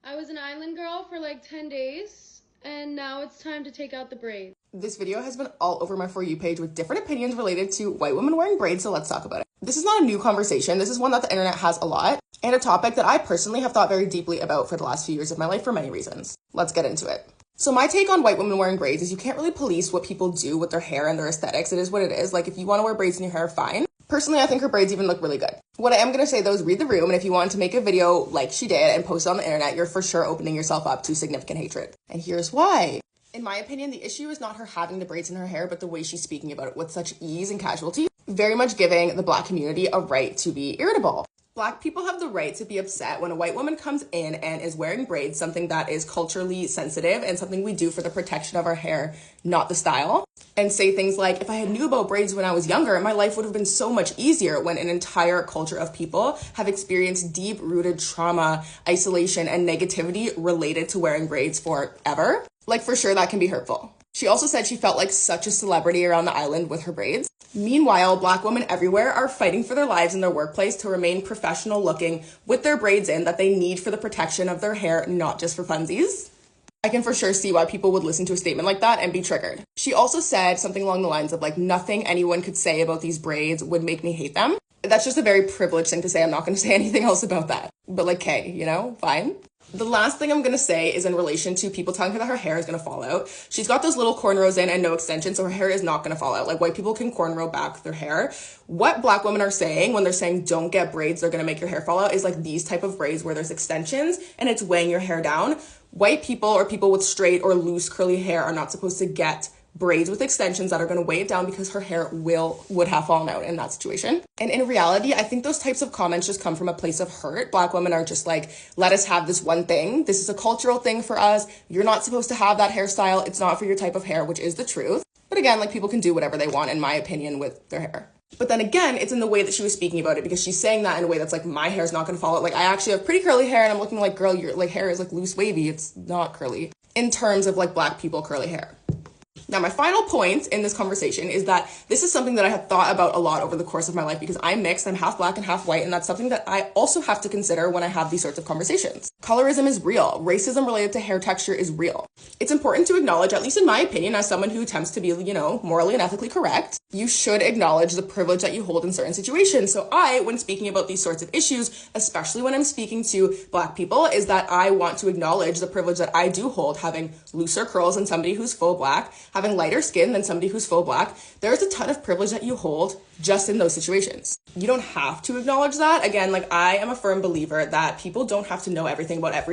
I was an island girl for like 10 days, and now it's time to take out the braids. This video has been all over my For You page with different opinions related to white women wearing braids, so let's talk about it. This is not a new conversation. This is one that the internet has a lot, and a topic that I personally have thought very deeply about for the last few years of my life for many reasons. Let's get into it. So my take on white women wearing braids is you can't really police what people do with their hair and their aesthetics. It is what it is. Like, if you want to wear braids in your hair, fine. Personally, I think her braids even look really good. What I am going to say, though, is read the room, and if you want to make a video like she did and post it on the internet, you're for sure opening yourself up to significant hatred. And here's why. In my opinion, the issue is not her having the braids in her hair, but the way she's speaking about it with such ease and casualty, very much giving the Black community a right to be irritable. Black people have the right to be upset when a white woman comes in and is wearing braids, something that is culturally sensitive and something we do for the protection of our hair, not the style. And say things like, if I had knew about braids when I was younger, my life would have been so much easier, when an entire culture of people have experienced deep-rooted trauma, isolation, and negativity related to wearing braids forever. Like, for sure, that can be hurtful. She also said she felt like such a celebrity around the island with her braids. Meanwhile, Black women everywhere are fighting for their lives in their workplace to remain professional looking with their braids in that they need for the protection of their hair, not just for funsies. I can for sure see why people would listen to a statement like that and be triggered. She also said something along the lines of, like, nothing anyone could say about these braids would make me hate them. That's just a very privileged thing to say. I'm not going to say anything else about that. But like, hey, you know, fine. The last thing I'm going to say is in relation to people telling her that her hair is going to fall out. She's got those little cornrows in and no extensions, so her hair is not going to fall out. Like, white people can cornrow back their hair. What Black women are saying when they're saying don't get braids, they're going to make your hair fall out, is like these type of braids where there's extensions and it's weighing your hair down. White people or people with straight or loose curly hair are not supposed to get braids with extensions that are going to weigh it down, because her hair would have fallen out in that situation. And in reality, I think those types of comments just come from a place of hurt. Black women are just like, let us have this one thing. This is a cultural thing for us. You're not supposed to have that hairstyle. It's not for your type of hair, which is the truth. But again, like, people can do whatever they want, in my opinion, with their hair. But then again, it's in the way that she was speaking about it, because she's saying that in a way that's like, my hair's not going to fall out. Like, I actually have pretty curly hair, and I'm looking like, girl, your like hair is like loose wavy. It's not curly in terms of like Black people curly hair. Now, my final point in this conversation is that this is something that I have thought about a lot over the course of my life, because I'm mixed, I'm half Black and half white, and that's something that I also have to consider when I have these sorts of conversations. Colorism is real. Racism related to hair texture is real. It's important to acknowledge, at least in my opinion, as someone who attempts to be, you know, morally and ethically correct, you should acknowledge the privilege that you hold in certain situations. So when speaking about these sorts of issues, especially when I'm speaking to Black people, is that I want to acknowledge the privilege that I do hold, having looser curls than somebody who's full Black, having lighter skin than somebody who's full Black. There's a ton of privilege that you hold just in those situations. You don't have to acknowledge that. Again, like, I am a firm believer that people don't have to know everything about everything.